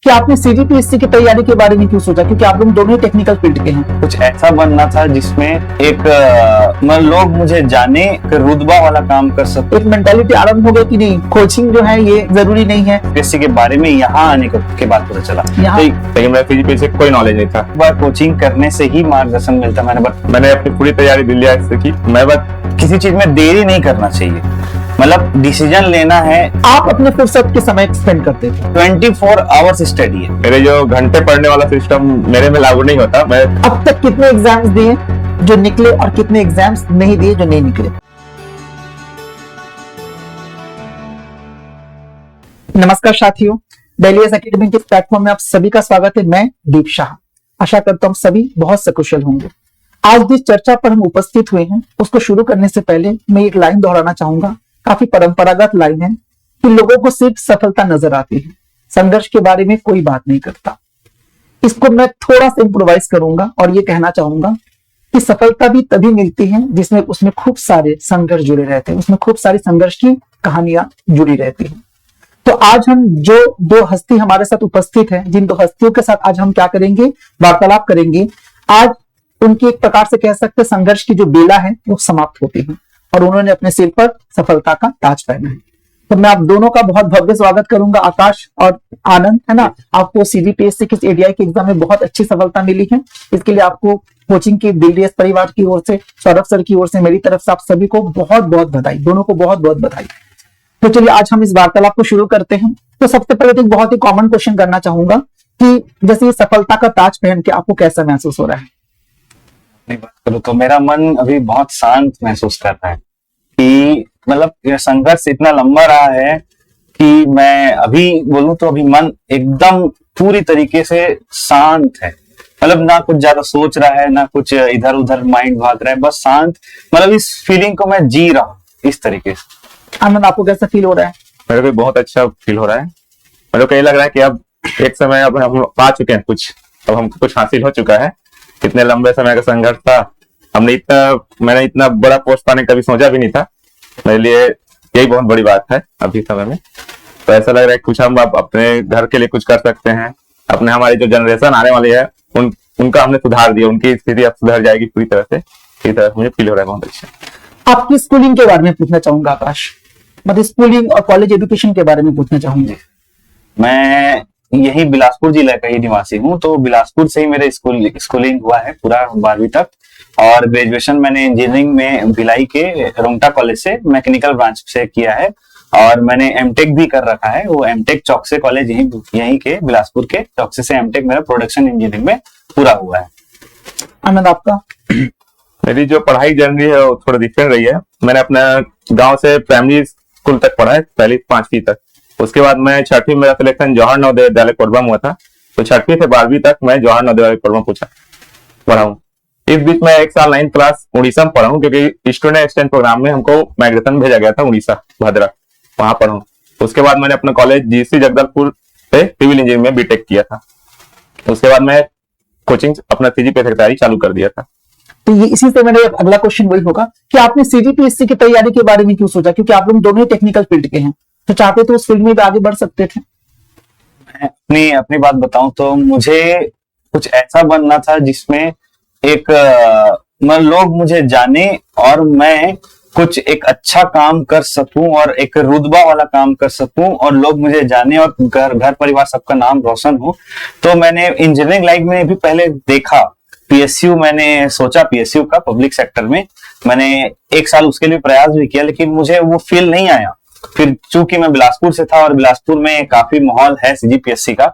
कि आपने सीजीपीएससी की तैयारी के बारे में क्यों सोचा, क्योंकि आप लोग दोनों ही टेक्निकल फील्ड के हैं। कुछ ऐसा बनना था जिसमें एक लोग मुझे जाने, रुतबा वाला काम कर सके। एक मेंटालिटी आरंभ हो गई कि नहीं, कोचिंग जो है ये जरूरी नहीं है। पीएससी के बारे में यहाँ आने के बाद पता चला, लेकिन मेरा सीजीपीएससी का कोई नॉलेज नहीं था। बार कोचिंग करने से ही मार्गदर्शन मिलता। मैंने अपनी पूरी तैयारी दिल्ली आईआईटी से की। मैं बस किसी चीज में देरी नहीं करना चाहिए, मतलब डिसीजन लेना है। आप अपने फुर्सत के समय स्पेंड करते थे। 24 आवर्स स्टडी है। मेरे जो घंटे पढ़ने वाला सिस्टम मेरे में लागू नहीं होता। मैं अब तक कितने एग्जाम्स दिए जो निकले और कितने एग्जाम्स नहीं दिए जो नहीं निकले? नमस्कार साथियों, डेली एकेडमी के प्लेटफॉर्म में आप सभी का स्वागत है। मैं दीप शाह। आशा करता हूं सभी बहुत सकुशल होंगे। आज जिस चर्चा पर हम उपस्थित हुए हैं उसको शुरू करने से पहले मैं एक लाइन दोहराना चाहूंगा। काफी परंपरागत लाइन है कि लोगों को सिर्फ सफलता नजर आती है, संघर्ष के बारे में कोई बात नहीं करता। इसको मैं थोड़ा सा इम्प्रोवाइज करूंगा और ये कहना चाहूंगा कि सफलता भी तभी मिलती है जिसमें उसमें खूब सारे संघर्ष जुड़े रहते हैं, उसमें खूब सारी संघर्ष की कहानियां जुड़ी रहती हैं। तो आज हम जो दो हस्ती हमारे साथ उपस्थित है, जिन दो हस्तियों के साथ आज हम क्या करेंगे, वार्तालाप करेंगे। आज उनकी एक प्रकार से कह सकते संघर्ष की जो बेला है वो समाप्त होती है और उन्होंने अपने सिर पर सफलता का ताज पहना है। तो मैं आप दोनों का बहुत भव्य स्वागत करूंगा। आकाश और आनंद, है ना, आपको सीजीपीएससी की एडीआई के एग्जाम में बहुत अच्छी सफलता मिली है। इसके लिए आपको कोचिंग की दिल्लीएस परिवार की ओर से, सौरभ सर की ओर से, मेरी तरफ से आप सभी को बहुत बहुत बधाई, दोनों को बहुत बहुत बधाई। तो चलिए आज हम इस वार्तालाप को शुरू करते हैं। तो सबसे पहले तो एक बहुत ही कॉमन क्वेश्चन करना चाहूंगा कि जैसे ये सफलता का ताज पहन के आपको कैसा महसूस हो रहा है? बात करूं तो मेरा मन अभी बहुत शांत महसूस कर रहा है कि मतलब यह संघर्ष इतना लंबा रहा है कि मैं अभी बोलूं तो अभी मन एकदम पूरी तरीके से शांत है। मतलब ना कुछ ज्यादा सोच रहा है, ना कुछ इधर उधर माइंड भाग रहा है, बस शांत। मतलब इस फीलिंग को मैं जी रहा हूं इस तरीके से। आनंद, आपको कैसा फील हो रहा है? मेरे को बहुत अच्छा फील हो रहा है। मेरे को ये लग रहा है कि अब एक समय अब हम पा चुके हैं कुछ, अब हमको कुछ हासिल हो चुका है। इतने लंबे समय का संघर्ष था, मैंने इतना बड़ा पोस्ट पाने का कभी सोचा भी नहीं था। मेरे लिए यही बहुत बड़ी बात है अभी समय में। तो ऐसा लग रहा है कुछ हम अब अपने घर के लिए कुछ कर सकते हैं। अपने हमारी जो जनरेशन आने वाली है उनका हमने सुधार दिया, उनकी स्थिति अब सुधर जाएगी पूरी तरह से। इस तरह मुझे फील हो रहा है बहुत अच्छा। आपकी स्कूलिंग के बारे में पूछना चाहूंगा आकाश, मतलब स्कूलिंग और कॉलेज एजुकेशन के बारे में पूछना चाहूंगा। मैं यही बिलासपुर जिला का ही निवासी हूँ, तो बिलासपुर से ही मेरे स्कूलिंग हुआ है पूरा 12वीं तक। और ग्रेजुएशन मैंने इंजीनियरिंग में भिलाई के रोंगटा कॉलेज से मैकेनिकल ब्रांच से किया है। और मैंने एमटेक भी कर रखा है, वो एमटेक चौकसे कॉलेज यहीं के बिलासपुर के चौकसे से एमटेक मेरा प्रोडक्शन इंजीनियरिंग में पूरा हुआ है। आनंद, आपका? मेरी जो पढ़ाई जर्नी है वो थोड़ा डिफरेंट रही है। मैंने अपना गांव से प्राइमरी स्कूल तक पढ़ा है, पहली 5वीं तक। उसके बाद मैं 6वीं मेरा सिलेक्शन जवाहर नवोदय विद्यालय कोरबा में हुआ था, तो 6वीं से 12वीं तक मैं जवाहर नवोदय विद्यालय कोरबा पढ़ा हूँ। इस बीच में एक साल 9th क्लास उड़ीसा में पढ़ा हूँ, क्योंकि स्टूडेंट एक्सचेंज प्रोग्राम में हमको माइग्रेशन भेजा गया था उड़ीसा, भद्रा, वहां पढ़ा हूँ। उसके बाद मैंने अपना कॉलेज जीसी जगदलपुर से सिविल इंजीनियरिंग में बीटेक किया था। उसके बाद मैं कोचिंग अपना सीजीपीएससी की तैयारी चालू कर दिया था। तो ये इसी से मेरा अगला क्वेश्चन वही होगा कि आपने सीजीपीएससी की तैयारी के बारे में क्यों सोचा, क्योंकि आप लोग दोनों ही टेक्निकल फील्ड के हैं, तो चाहते तो उस फील्ड में भी आगे बढ़ सकते थे। मैं अपनी बात बताऊं तो मुझे कुछ ऐसा बनना था जिसमें एक लोग मुझे जाने और मैं कुछ एक अच्छा काम कर सकूं और एक रुतबा वाला काम कर सकूं और लोग मुझे जाने और घर परिवार सबका नाम रोशन हो। तो मैंने इंजीनियरिंग लाइफ में भी पहले देखा, पीएसयू मैंने सोचा, पीएसयू का पब्लिक सेक्टर में मैंने 1 साल उसके लिए प्रयास भी किया, लेकिन मुझे वो फील नहीं आया। फिर चूंकि मैं बिलासपुर से था और बिलासपुर में काफी माहौल है सीजीपीएससी का,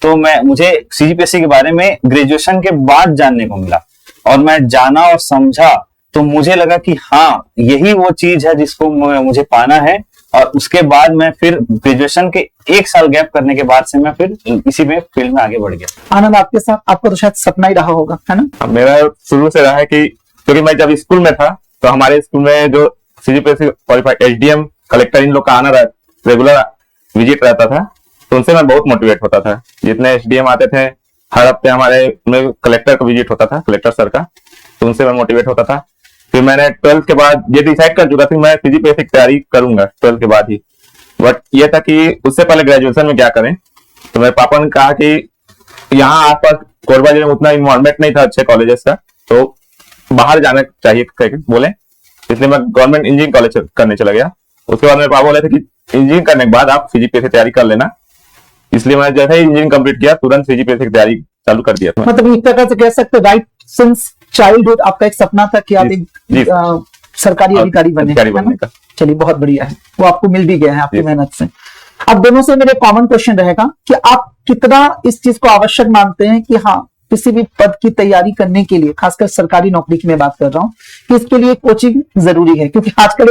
तो मुझे सीजीपीएससी के बारे में ग्रेजुएशन के बाद जानने को मिला और मैं जाना और समझा। तो मुझे लगा कि हाँ, यही वो चीज है जिसको मुझे पाना है। और उसके बाद मैं फिर ग्रेजुएशन के 1 साल गैप करने के बाद से मैं फिर इसी में फील्ड में आगे बढ़ गया। आनंद, आपके साथ? आपको तो शायद सपना ही रहा होगा, है ना? मेरा शुरू से रहा है कि क्योंकि मैं जब स्कूल में था तो हमारे स्कूल में जो सीजीपीएससी क्वालिफाइड एसडीएम कलेक्टर इन लोग का आना रेगुलर विजिट रहता था, तो उनसे मैं बहुत मोटिवेट होता था। जितने एसडीएम आते थे हर हफ्ते हमारे कलेक्टर का विजिट होता था, कलेक्टर सर का, तो उनसे मैं मोटिवेट होता था। फिर मैंने 12th के बाद ये डिसाइड कर चुका था मैं सीजीपीएससी की तैयारी करूंगा 12th के बाद ही। बट ये था कि उससे पहले ग्रेजुएशन में क्या करें, तो मेरे पापा ने कहा कि यहाँ आसपास कोरबा जिले में उतना इन्वायरमेंट नहीं था अच्छे कॉलेजेस का, तो बाहर जाना चाहिए करके बोले, इसलिए मैं गवर्नमेंट इंजीनियरिंग कॉलेज करने चला गया। उसके बाद मेरे पापा बोले थे कि इंजीनियरिंग करने के बाद आप सीजीपीए की तैयारी कर लेना, इसलिए मैं जैसे ही इंजीनियरिंग कंप्लीट किया तुरंत सीजीपीए की तैयारी चालू कर दिया था। मतलब एक तरह से कह सकते राइट सिंस चाइल्डहुड आपका एक सपना था कि आप एक सरकारी अधिकारी बने, अधिकारी है ना? बनने का। चलिए बहुत बढ़िया है, वो आपको मिल भी गया है आपकी मेहनत से। अब दोनों से मेरे कॉमन क्वेश्चन रहेगा कि आप कितना इस चीज को आवश्यक मानते हैं कि हाँ किसी भी पद की तैयारी करने के लिए, खासकर सरकारी नौकरी की मैं बात कर रहा हूँ, कि इसके लिए कोचिंग जरूरी है, क्योंकि आजकल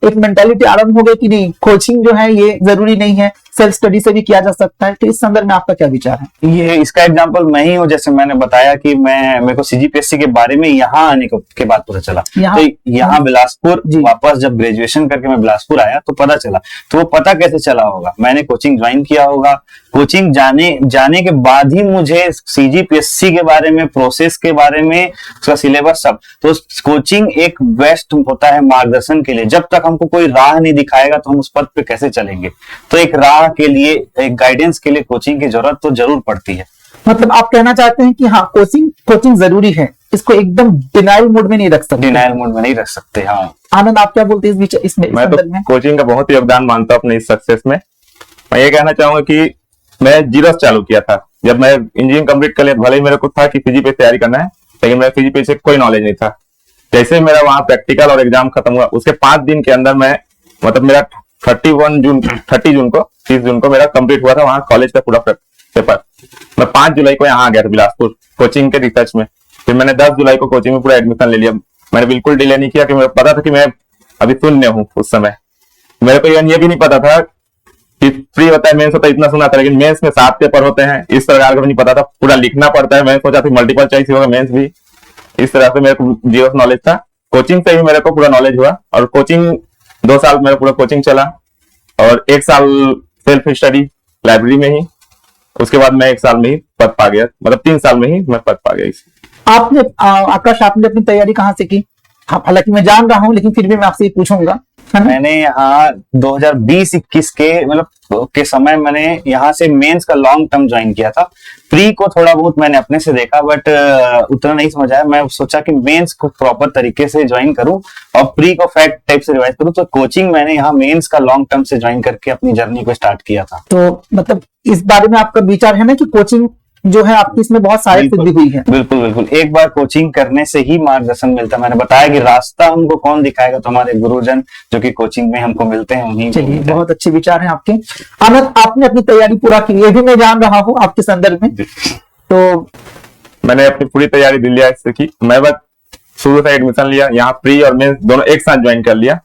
एक मेंटालिटी आरंभ हो गई कि नहीं कोचिंग जो है ये जरूरी नहीं है, सेल्फ स्टडी से भी किया जा सकता है। तो इस संदर्भ में आपका क्या विचार है? ये इसका एग्जांपल मैं ही हूँ, जैसे मैंने बताया कि मेरे को सीजीपीएससी के बारे में यहाँ आने के बाद पता चला। तो यहाँ बिलासपुर वापस जब ग्रेजुएशन करके मैं बिलासपुर आया तो पता चला। तो वो पता कैसे चला होगा, मैंने कोचिंग ज्वाइन किया होगा, कोचिंग जाने के बाद ही मुझे सीजीपीएससी के बारे में, प्रोसेस के बारे में, उसका सिलेबस सब। तो कोचिंग एक बेस्ट होता है मार्गदर्शन के लिए। जब तक हमको कोई राह नहीं दिखाएगा तो हम उस पद पे कैसे चलेंगे। तो एक राह के लिए, एक गाइडेंस के लिए कोचिंग की जरूरत तो जरूर पड़ती है। मतलब आप कहना चाहते हैं कि हाँ कोचिंग जरूरी है, इसको एकदम डिनाइल मोड में नहीं रख सकते। डिनाइल मोड में नहीं रख सकते। हाँ आनंद, आप क्या बोलते हैं इसमें? मैं तो कोचिंग का बहुत योगदान मानता हूँ अपने इस सक्सेस में। मैं ये कहना चाहूंगा कि मैं जीरो से चालू किया था। जब मैं इंजीनियरिंग कंप्लीट कर लिया, भले ही मेरे को था कि सीजीपीए की तैयारी करना है, लेकिन मेरे सीजीपीए से कोई नॉलेज नहीं था। जैसे मेरा वहां प्रैक्टिकल और एग्जाम खत्म हुआ, उसके 5 दिन के अंदर मैं, मतलब मेरा 30 जून को मेरा कंप्लीट हुआ था वहां कॉलेज का पूरा पेपर। मैं 5 जुलाई को यहाँ आ गया था बिलासपुर कोचिंग के रिसर्च में। फिर मैंने 10 जुलाई को कोचिंग में पूरा एडमिशन ले लिया। मैंने बिल्कुल डिले नहीं किया, कि मुझे पता था कि मैं अभी शून्य हूँ। उस समय मेरे को ये भी नहीं पता था कि फ्री होता है, मेंस होता है, इतना सुना था, लेकिन मेंस में 7 पेपर होते हैं इस प्रकार का भी नहीं पता था। पूरा लिखना पड़ता है। मैं सोचा था मल्टीपल चॉइस होगा, मेंस भी। इस तरह से मेरे को जीरो नॉलेज था। कोचिंग से ही मेरे को पूरा नॉलेज हुआ, और कोचिंग 2 साल मेरा पूरा कोचिंग चला, और 1 साल सेल्फ स्टडी लाइब्रेरी में ही। उसके बाद मैं 1 साल में ही पद पा गया, मतलब 3 साल में ही मैं पद पा गया। आपने आकाश, आपने अपनी तैयारी कहाँ से की? हालांकि मैं जान रहा हूँ, लेकिन फिर भी मैं आपसे पूछूंगा। मैंने यहाँ 2020-21 के समय मैंने यहाँ से मेंस का लॉन्ग टर्म ज्वाइन किया था। प्री को थोड़ा बहुत मैंने अपने से देखा, बट उतना नहीं समझ आया। मैं सोचा कि मेंस को प्रॉपर तरीके से ज्वाइन करूं और प्री को फैक्ट टाइप से रिवाइज करूं। तो कोचिंग मैंने यहाँ मेंस का लॉन्ग टर्म से ज्वाइन करके अपनी जर्नी को स्टार्ट किया था। तो मतलब इस बारे में आपका विचार है ना कि कोचिंग जो है आपकी इसमें बहुत सारी सिद्धि हुई है? बिल्कुल बिल्कुल। एक बार कोचिंग करने से ही मार्गदर्शन मिलता है। मैंने बताया कि रास्ता हमको कौन दिखाएगा, तो हमारे गुरुजन जो कि कोचिंग में हमको मिलते हैं, उन्हीं। चलिए, बहुत अच्छे विचार हैं आपके। आनंद, आपने अपनी तैयारी पूरा की, ये भी मैं जान रहा हूँ आपके संदर्भ में। तो मैंने अपनी पूरी तैयारी दिल्ली से की। मैं बस शुरू से एडमिशन लिया, यहाँ प्री और मेंस दोनों एक साथ ज्वाइन कर लिया।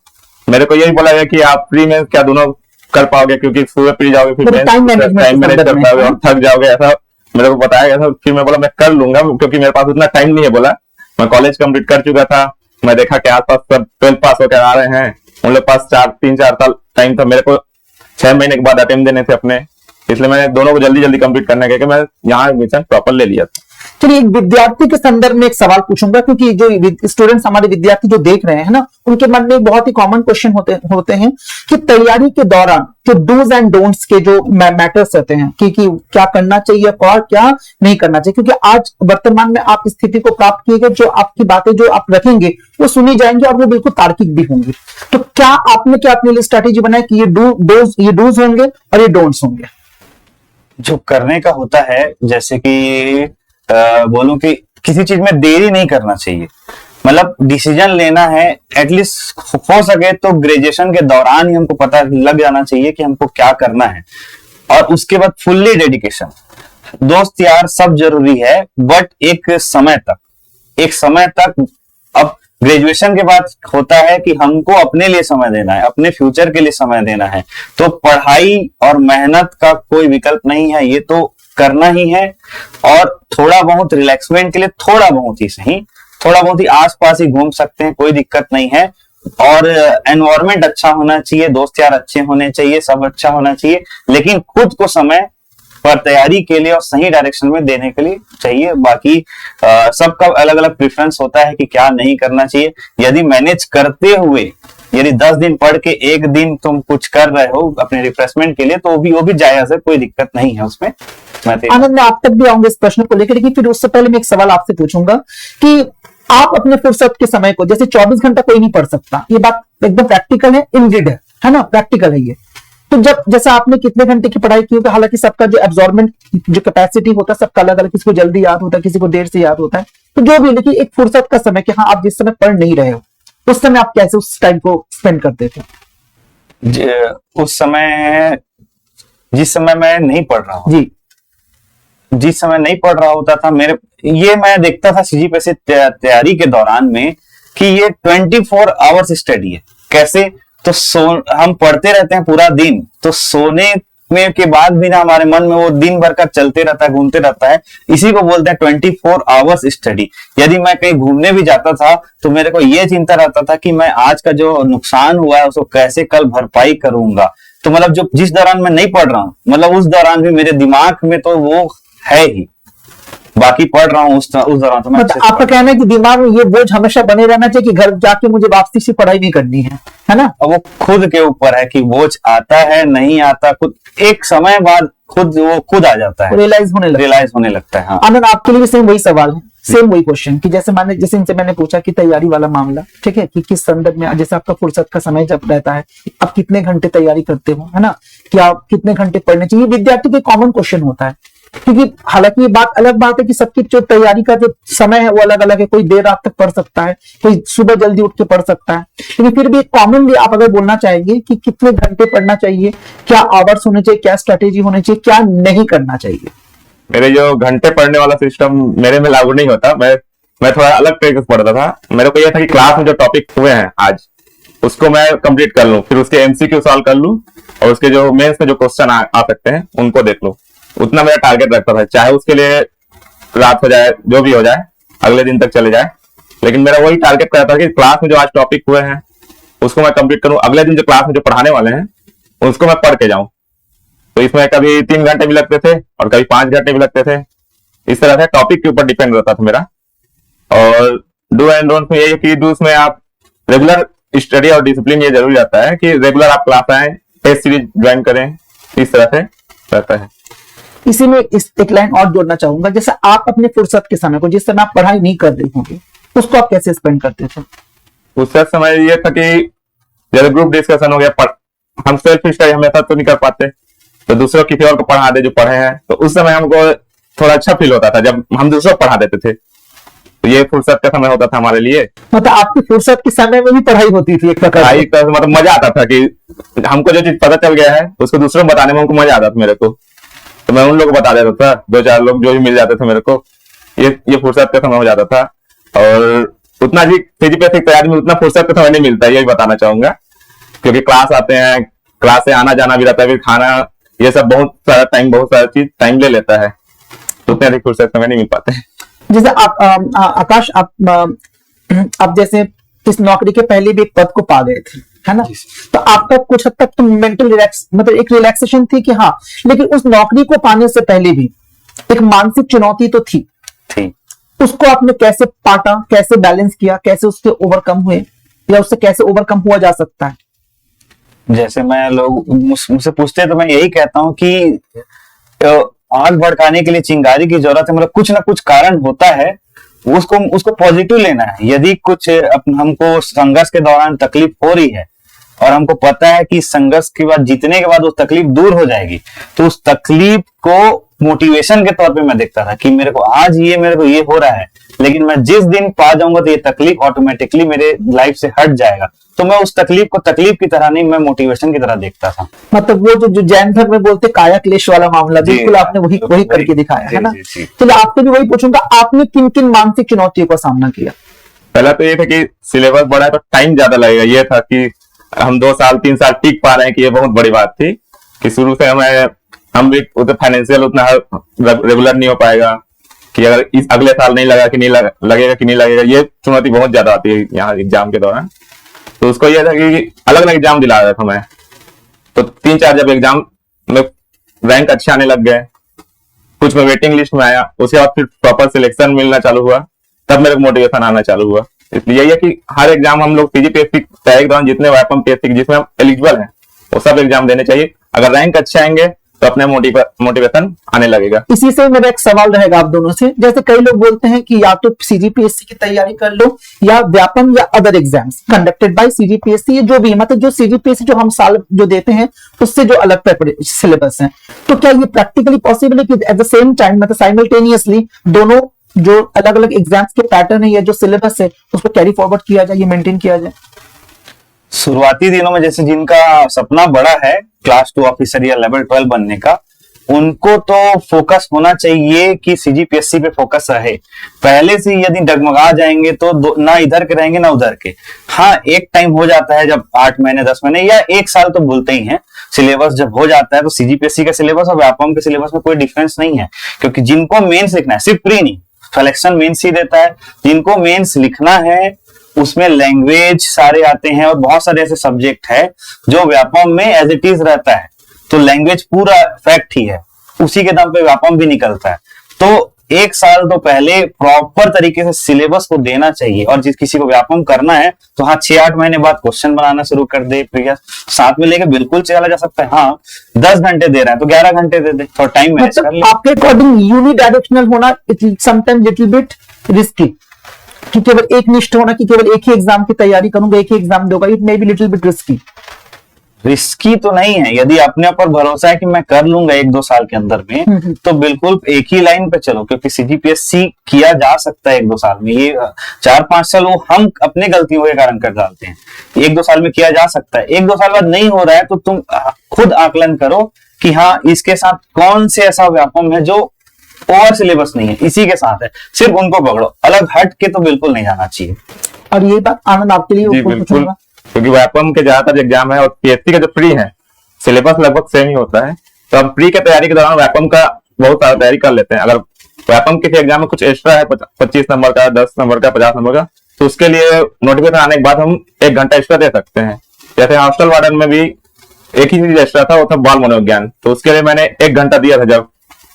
मेरे को यही बोला गया कि आप प्री मेंस क्या दोनों कर पाओगे, क्योंकि सुबह प्री जाओगे, फिर टाइम मैनेज कर पाओगे और थक जाओगे, ऐसा मेरे को बताया गया था। फिर मैं बोला मैं कर लूंगा, क्योंकि मेरे पास उतना टाइम नहीं है। बोला मैं कॉलेज कंप्लीट कर चुका था। मैं देखा कि आसपास सब 12 पास होकर आ रहे हैं, उन लोग पास 3-4 साल टाइम था। मेरे को 6 महीने के बाद अटेम्प्ट देने थे अपने, इसलिए मैंने दोनों को जल्दी कंप्लीट करने के मैं यहाँ एडमिशन प्रॉपर ले लिया था। चलिए, एक विद्यार्थी के संदर्भ में एक सवाल पूछूंगा, क्योंकि जो स्टूडेंट्स हमारे विद्यार्थी जो देख रहे हैं ना, उनके मन में बहुत ही कॉमन क्वेश्चन होते हैं कि तैयारी के दौरान जो डूज एंड डोंट्स के जो मैटर्स रहते हैं कि क्या करना चाहिए और क्या नहीं करना चाहिए, क्योंकि आज वर्तमान में आप स्थिति को प्राप्त किए, जो आपकी बातें जो आप रखेंगे वो सुनी जाएंगी और वो बिल्कुल तार्किक भी होंगी। तो क्या आपने अपने लिए स्ट्रेटेजी बनाई कि ये डूज होंगे और ये डोंट्स होंगे? जो करने का होता है, जैसे कि बोलूं कि किसी चीज में देरी नहीं करना चाहिए। मतलब डिसीजन लेना है, एटलीस्ट हो सके तो ग्रेजुएशन के दौरान ही हमको पता लग जाना चाहिए कि हमको क्या करना है, और उसके बाद फुल्ली डेडिकेशन। दोस्त यार सब जरूरी है, बट एक समय तक। अब ग्रेजुएशन के बाद होता है कि हमको अपने लिए समय देना है, अपने फ्यूचर के लिए समय देना है। तो पढ़ाई और मेहनत का कोई विकल्प नहीं है, ये तो करना ही है। और थोड़ा बहुत रिलैक्समेंट के लिए थोड़ा बहुत ही आसपास ही घूम सकते हैं, कोई दिक्कत नहीं है। और एनवायरनमेंट अच्छा होना चाहिए, दोस्त यार अच्छे होने चाहिए, सब अच्छा होना चाहिए, लेकिन खुद को समय पर तैयारी के लिए और सही डायरेक्शन में देने के लिए चाहिए। बाकी सबका अलग अलग प्रेफरेंस होता है कि क्या नहीं करना चाहिए। यदि मैनेज करते हुए यदि 10 दिन पढ़ के एक दिन तुम कुछ कर रहे हो अपने रिफ्रेशमेंट के लिए, तो वो भी जायज है, कोई दिक्कत नहीं है उसमें। आनंद, मैं आप तक भी आऊंगा इस प्रश्न को लेकर, लेकिन फिर उससे पहले मैं एक सवाल आपसे पूछूंगा कि आप अपने फुर्सत के समय को, जैसे 24 घंटा कोई नहीं पढ़ सकता, ये बात एकदम प्रैक्टिकल है, इनग्रिड है ना, प्रैक्टिकल है ये। तो जब जैसे आपने कितने घंटे की पढ़ाई की होगी, हालांकि सबका जो एब्जॉर्बमेंट जो कैपेसिटी होता है सबका अलग अलग, किसी को जल्दी याद होता है, किसी को देर से याद होता है, तो जो भी, लेकिन एक फुर्सत का समय कि हाँ आप जिस समय पढ़ नहीं रहे हो उस समय आप कैसे उस टाइम को स्पेंड करते थे? उस समय, जिस समय मैं नहीं पढ़ रहा हूँ जी, जिस समय नहीं पढ़ रहा होता था, मैं देखता था सीजीपीएससी तैयारी के दौरान में कि ये 24 आवर्स स्टडी है। कैसे? तो हम पढ़ते रहते हैं पूरा दिन, तो सोने में के बाद भी ना हमारे मन में वो दिन भर का चलते रहता है, घूमते रहता है। इसी को बोलते हैं 24 आवर्स स्टडी। यदि मैं कहीं घूमने भी जाता था तो मेरे को ये चिंता रहता था कि मैं आज का जो नुकसान हुआ है उसको कैसे कल भरपाई करूंगा। तो मतलब जो जिस दौरान मैं नहीं पढ़ रहा हूँ, मतलब उस दौरान भी मेरे दिमाग में तो वो है ही, बाकी पढ़ रहा हूँ उस दौरान तो मैं मतलब आपका कहना है कि दिमाग में ये बोझ हमेशा बने रहना चाहिए कि घर जाके मुझे वापसी से पढ़ाई नहीं करनी है ना? अब वो खुद के ऊपर है कि बोझ आता है नहीं आता, खुद एक समय बाद खुद आ जाता है, रियलाइज होने लगता है। हाँ। आनंद, आपके लिए सेम वही सवाल है, सेम वही क्वेश्चन कि जैसे इनसे मैंने पूछा कि तैयारी वाला मामला, ठीक है, कि किस संदर्भ में, जैसे आपका फुर्सत का समय जब रहता है, आप कितने घंटे तैयारी करते हो, है ना, कि आप कितने घंटे पढ़ने चाहिए, विद्यार्थी के कॉमन क्वेश्चन होता है। क्योंकि हालांकि ये अलग बात है कि सबकी जो तैयारी का जो समय है वो अलग अलग है, कोई देर रात तक पढ़ सकता है, कोई सुबह जल्दी उठ के पढ़ सकता है, लेकिन फिर भी कॉमनली आप अगर बोलना चाहेंगे कि कितने घंटे पढ़ना चाहिए, क्या आवर्स होने चाहिए, क्या स्ट्रेटेजी होनी चाहिए, क्या नहीं करना चाहिए? मेरे जो घंटे पढ़ने वाला सिस्टम मेरे में लागू नहीं होता। मैं थोड़ा अलग तरीके से पढ़ता था। मेरे को यह था कि क्लास में जो टॉपिक हुए हैं आज उसको मैं कंप्लीट कर लूं, फिर उसके एमसीक्यू सॉल्व कर लूं और उसके जो मेंस में जो क्वेश्चन आ सकते हैं उनको देख लूं। उतना मेरा टारगेट रखता था, चाहे उसके लिए रात हो जाए, जो भी हो जाए, अगले दिन तक चले जाए, लेकिन मेरा वही टारगेट रहता था कि क्लास में जो आज टॉपिक हुए हैं उसको मैं कंप्लीट करूं, अगले दिन जो क्लास में जो पढ़ाने वाले हैं उसको मैं पढ़ के जाऊं। तो इसमें कभी 3 घंटे भी लगते थे और कभी 5 घंटे भी लगते थे। इस तरह से टॉपिक के ऊपर डिपेंड रहता था मेरा। और डू एंड डोंट में यही कि डूज में आप रेगुलर स्टडी और डिसिप्लिन, ये जरूरी रहता है कि रेगुलर आप क्लास आए, टेस्ट सीरीज ज्वाइन करें, इस तरह से रहता है। इसी में एक लाइन और जोड़ना चाहूंगा, जैसे आप अपने फुर्सत के समय को, जिस समय आप पढ़ाई नहीं कर रहे होंगे, उसको आप कैसे स्पेंड करते थे? उस समय ये था कि जैसे ग्रुप डिस्कशन हो गया, हम सेल्फ स्टडी हमेशा तो नहीं कर पाते, तो दूसरों किसी और को पढ़ा दे जो पढ़े हैं, तो उस समय हमको थोड़ा अच्छा फील होता था जब हम दूसरों को पढ़ा देते थे। तो ये फुर्सत का समय होता था हमारे लिए। मतलब आपकी फुर्सत के समय में भी पढ़ाई होती थी एक प्रकार से? मतलब मजा आता था कि हमको जो चीज पता चल गया है उसको दूसरों को बताने में हमको मजा आता था मेरे को, तो मैं उन लोगों को बता देता था। 2-4 लोग जो भी मिल जाते थे मेरे को, ये फुर्सत का समय हो जाता था। और उतना भी सीजीपीएससी तैयारी में उतना फुर्सत का समय नहीं मिलता है, यही बताना चाहूंगा, क्योंकि क्लास आते हैं, क्लास से आना जाना भी रहता है, फिर खाना, ये सब बहुत सारा चीज टाइम ले लेता है, तो उतने अधिक फुर्सत समय नहीं मिल पाते। जैसे आप आकाश, आप जैसे इस नौकरी के पहले भी एक पद को पा गए थे, है ना, तो आपका कुछ हद तक तो मेंटल मतलब एक रिलैक्सेशन थी कि हाँ, लेकिन उस नौकरी को पाने से पहले भी एक मानसिक चुनौती तो थी। उसको आपने कैसे पाटा, कैसे बैलेंस किया, कैसे उससे ओवरकम हुए, या उससे कैसे ओवरकम हुआ जा सकता है? जैसे मैं लोग मुझसे पूछते हैं तो मैं यही कहता हूँ कि आग भड़काने के लिए चिंगारी की जरूरत है, मतलब कुछ ना कुछ कारण होता है, उसको पॉजिटिव लेना है। यदि कुछ हमको संघर्ष के दौरान तकलीफ हो रही है और हमको पता है कि संघर्ष के बाद, जीतने के बाद वो तकलीफ दूर हो जाएगी, तो उस तकलीफ को मोटिवेशन के तौर पे मैं देखता था कि मेरे को ये हो रहा है, लेकिन मैं जिस दिन पा जाऊंगा तो ये तकलीफ ऑटोमेटिकली मेरे लाइफ से हट जाएगा। तो मैं उस तकलीफ को तकलीफ की तरह नहीं, मैं मोटिवेशन की तरह देखता था। मतलब वो जो जैन धर्म में बोलते काया क्लेश वाला मामला, बिल्कुल आपने वही करके दिखाया है ना। चलिए आपसे भी वही पूछूंगा, आपने किन किन मानसिक चुनौतियों का सामना किया? पहला तो ये था कि सिलेबस बड़ा है तो टाइम ज्यादा लगेगा। ये था कि हम 2 साल 3 साल टिक पा रहे हैं, कि ये बहुत बड़ी बात थी कि शुरू से हम भी फाइनेंशियल उतना रेगुलर नहीं हो पाएगा, कि अगर इस अगले साल नहीं लगा कि नहीं लगेगा कि नहीं लगेगा, ये चुनौती बहुत ज्यादा आती है यहाँ एग्जाम के दौरान। तो उसको यह था कि अलग अलग एग्जाम दिला रहा था मैं, तो 3-4 जब एग्जाम में रैंक अच्छे आने लग गए, कुछ में वेटिंग लिस्ट में आया, उसके बाद फिर प्रॉपर सिलेक्शन मिलना चालू हुआ, तब मेरे को मोटिवेशन आना चालू हुआ इसलिए यही है कि हर एग्जाम हम लोग सीजीपीएससी तैयारी के दौरान जितने व्यापम पीएससी जिसमें हम एलिजिबल हैं वो सब एग्जाम देने चाहिए। अगर रैंक अच्छे आएंगे तो अपने मोटिवेशन आने लगेगा। इसी से मेरा एक सवाल रहेगा आप दोनों से, जैसे कई लोग बोलते हैं कि या तो सीजीपीएससी की तैयारी कर लो या व्यापम या other exams conducted by CGPSC, ये जो भी मतलब जो सीजीपीएससी जो हम साल जो देते हैं उससे जो अलग पेपर सिलेबस है, तो क्या ये प्रैक्टिकली पॉसिबल है कि एट द सेम टाइम मतलब साइमल्टेनियसली दोनों जो अलग अलग एग्जाम्स के पैटर्न है या जो सिलेबस है उसको कैरी फॉरवर्ड किया जाए, ये मेंटेन किया जाए? शुरुआती दिनों में जैसे जिनका सपना बड़ा है क्लास 2 ऑफिसर या लेवल 12 बनने का, उनको तो फोकस होना चाहिए कि सीजीपीएससी पे फोकस रहे। पहले से यदि डगमगा जाएंगे तो ना इधर के रहेंगे ना उधर के। हाँ, एक टाइम हो जाता है जब 8 महीने 10 महीने या 1 साल तो भूलते ही हैं, सिलेबस जब हो जाता है तो सीजीपीएससी का सिलेबस और व्यापम के सिलेबस में कोई डिफरेंस नहीं है, क्योंकि जिनको मेंस लिखना है, सिर्फ प्री नहीं, सिलेक्शन मेंस ही देता है, जिनको मेंस लिखना है उसमें लैंग्वेज सारे आते हैं और बहुत सारे ऐसे सब्जेक्ट है जो व्यापम में एज इट इज रहता है, तो लैंग्वेज पूरा फैक्ट ही है, उसी के दम पे व्यापम भी निकलता है। तो 1 साल तो पहले प्रॉपर तरीके से सिलेबस को देना चाहिए, और जिस किसी को व्यापम करना है तो हाँ 6-8 महीने बाद क्वेश्चन बनाना शुरू कर दे, प्रीवियस साथ में लेके बिल्कुल चला जा सकता है। हाँ 10 घंटे दे रहा है तो 11 घंटे दे दे, थोड़ा टाइम मैनेज कर ले। आपके अकॉर्डिंग यूनिडायरेक्शनल होना समटाइम लिटिल बिट रिस्की, कि केवल एक निष्ठ होना कि केवल एक ही एग्जाम की तैयारी करूंगा, एक ही एग्जाम दूंगा, it may be little bit risky तो नहीं है, यदि अपने ऊपर भरोसा है कि मैं कर लूंगा 1-2 साल के अंदर में, तो बिल्कुल एक ही लाइन पे चलो, क्योंकि सीजीपीएससी किया जा सकता है 1-2 साल में। ये 4-5 साल वो हम अपने गलतियों के कारण कर डालते हैं, 1-2 साल में किया जा सकता है। 1-2 साल बाद नहीं हो रहा है तो तुम खुद आकलन करो कि हाँ इसके साथ कौन से ऐसा व्यापम है जो ओवर सिलेबस नहीं है, इसी के साथ है, सिर्फ उनको पकड़ो, अलग हट के तो बिल्कुल नहीं जाना चाहिए। और ये बात आनंद आपके लिए जी बिल्कुल, क्योंकि व्यापम के ज्यादातर एग्जाम है और पीएससी का जो प्री है सिलेबस लगभग सेम ही होता है, तो हम प्री के तैयारी के दौरान व्यापम का बहुत सारा तैयारी कर लेते हैं। अगर व्यापम किसी एग्जाम में कुछ एक्स्ट्रा है 25 नंबर का, 10 नंबर का, 50 नंबर का, तो उसके लिए नोटिफिकेशन आने के बाद हम 1 घंटा एक्स्ट्रा दे सकते हैं। जैसे हॉस्टल वार्डन में भी एक ही चीज एक्स्ट्रा था, वो था बाल मनोविज्ञान, तो उसके लिए मैंने 1 घंटा दिया था जब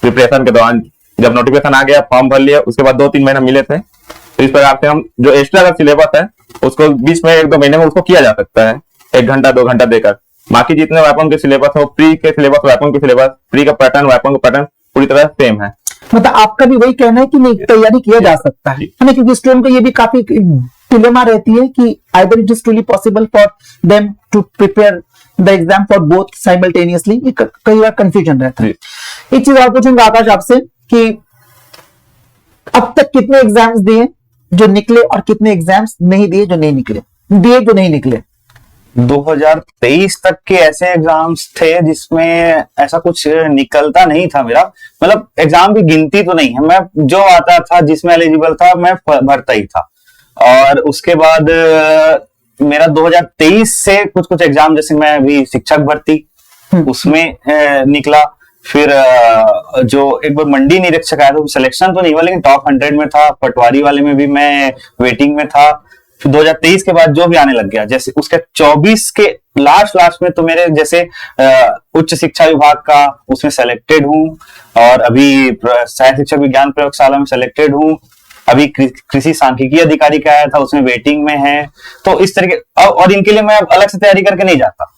प्रिपरेशन के दौरान। जब नोटिफिकेशन आ गया, फॉर्म भर लिया, उसके बाद 2-3 महीने मिले थे। तो इस प्रकार से हम जो एक्स्ट्रा का सिलेबस है उसको बीच में 1-2 महीने में उसको किया जा सकता है, 1 घंटा 2 घंटा देकर। बाकी जितने व्यापम के सिलेबस हो, प्री के सिलेबस, व्यापम के सिलेबस, प्री का पैटर्न, व्यापम का पैटर्न पूरी तरह सेम है। मतलब आपका भी वही कहना है कि नहीं तैयारी किया जा सकता है ना, क्योंकि स्टूडेंट को ये भी काफी डिलेमा रहती है कि either it is truly possible for them to prepare the exam for both simultaneously, ये कई बार कंफ्यूजन रहता है। एक चीज और पूछूंगा आकाश आपसे कि अब तक कितने एग्जाम्स दिए जो निकले और कितने एग्जाम्स नहीं दिए जो नहीं निकले, दिए जो नहीं निकले? 2023 तक के ऐसे एग्जाम्स थे जिसमें ऐसा कुछ निकलता नहीं था मेरा, मतलब एग्जाम की गिनती तो नहीं है, मैं जो आता था जिसमें एलिजिबल था मैं भरता ही था। और उसके बाद मेरा 2023 से कुछ एग्जाम, जैसे मैं अभी शिक्षक भर्ती उसमें निकला, फिर जो एक बार मंडी निरीक्षक आया था, सिलेक्शन तो नहीं हुआ लेकिन टॉप 100 में था, पटवारी वाले में भी मैं वेटिंग में था। फिर 2023 के बाद जो भी आने लग गया, जैसे उसके 24 के लास्ट में तो मेरे जैसे उच्च शिक्षा विभाग का उसमें सेलेक्टेड हूँ, और अभी सहायक शिक्षक विज्ञान प्रयोगशाला में सेलेक्टेड हूँ, अभी कृषि सांख्यिकी अधिकारी का आया था उसमें वेटिंग में है। तो इस तरीके, और इनके लिए मैं अलग से तैयारी करके नहीं जाता,